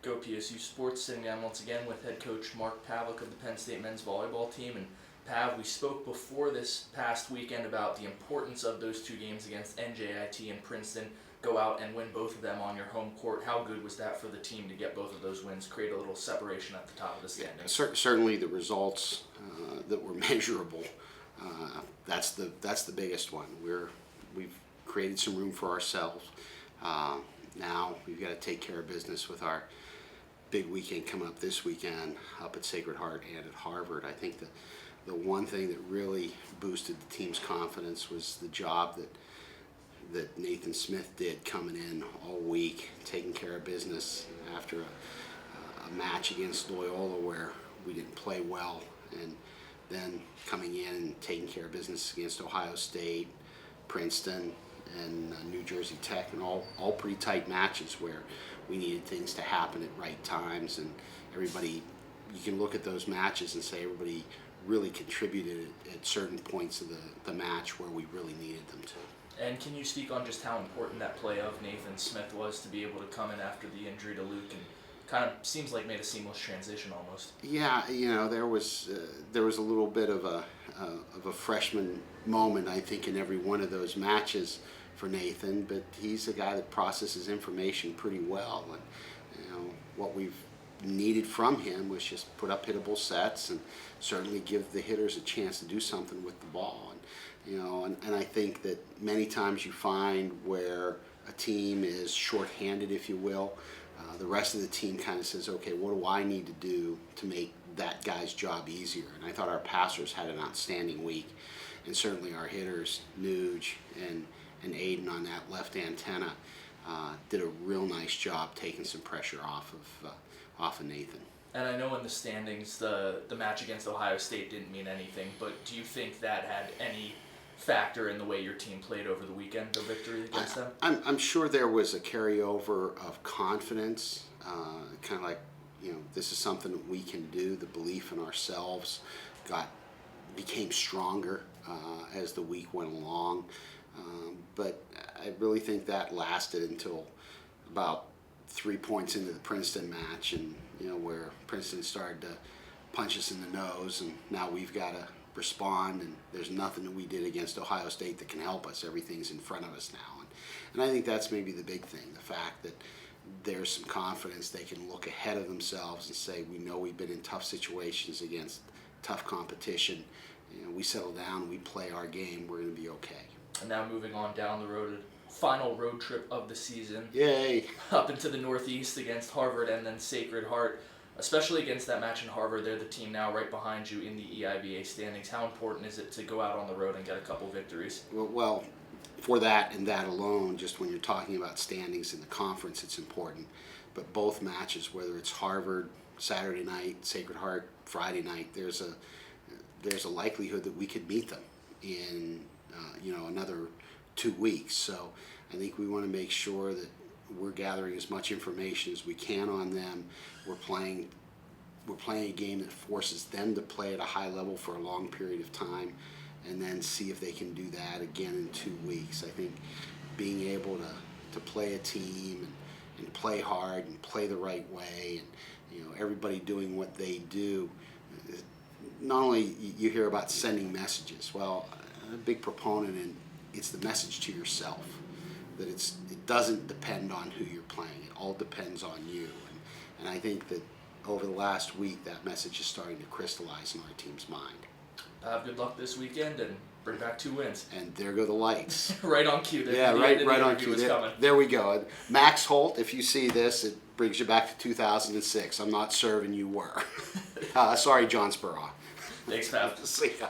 Go PSU Sports, sitting down once again with head coach Mark Pavlik of the Penn State men's volleyball team. And Pav, we spoke before this past weekend about the importance of those two games against NJIT and Princeton. Go out and win both of them on your home court. How good was that for the team to get both of those wins, create a little separation at the top of the standings? Certainly the results that were measurable, that's the biggest one. We've created some room for ourselves. Now we've got to take care of business with our big weekend coming up this weekend up at Sacred Heart and at Harvard. I think the one thing that really boosted the team's confidence was the job that Nathan Smith did coming in all week, taking care of business after a match against Loyola where we didn't play well, and then coming in and taking care of business against Ohio State, Princeton, and New Jersey Tech, and all pretty tight matches where we needed things to happen at right times. And everybody, you can look at those matches and say everybody really contributed at certain points of the match where we really needed them to. And can you speak on just how important that play of Nathan Smith was to be able to come in after the injury to Luke and kind of seems like made a seamless transition almost? Yeah, there was a little bit of a freshman moment, I think, in every one of those matches for Nathan, but he's a guy that processes information pretty well, and what we've needed from him was just put up hittable sets and certainly give the hitters a chance to do something with the ball. And I think that many times you find where a team is shorthanded, if you will, the rest of the team kind of says, okay, what do I need to do to make that guy's job easier? And I thought our passers had an outstanding week, and certainly our hitters, Nuge and Aiden on that left antenna, did a real nice job taking some pressure off of Nathan. And I know in the standings the match against Ohio State didn't mean anything, but do you think that had any factor in the way your team played over the weekend, the victory against them? I'm sure there was a carryover of confidence, kind of like, this is something that we can do. The belief in ourselves became stronger as the week went along. But I really think that lasted until about 3 points into the Princeton match, and where Princeton started to punch us in the nose, and now we've got to respond, and there's nothing that we did against Ohio State that can help us. Everything's in front of us now, and I think that's maybe the big thing, the fact that there's some confidence. They can look ahead of themselves and say, we know we've been in tough situations against tough competition. We settle down, we play our game, we're going to be okay. And now moving on down the road, final road trip of the season. Yay! Up into the Northeast against Harvard and then Sacred Heart. Especially against that match in Harvard, they're the team now right behind you in the EIVA standings. How important is it to go out on the road and get a couple victories? Well, for that and that alone, just when you're talking about standings in the conference, it's important. But both matches, whether it's Harvard Saturday night, Sacred Heart Friday night, there's a likelihood that we could meet them in another 2 weeks. So I think we want to make sure that we're gathering as much information as we can on them. We're playing a game that forces them to play at a high level for a long period of time, and then see if they can do that again in 2 weeks. I think being able to play a team and play hard and play the right way, and everybody doing what they do. Not only you hear about sending messages. Well, I'm a big proponent, and it's the message to yourself that it doesn't depend on who you're playing. It all depends on you. And I think that over the last week, that message is starting to crystallize in our team's mind. Good luck this weekend and bring back 2 wins. And there go the lights. Right on cue. Right on cue. There we go. Max Holt, if you see this, it brings you back to 2006. I'm not serving, you were. Sorry, John Spurrow. Thanks, Pav. See ya.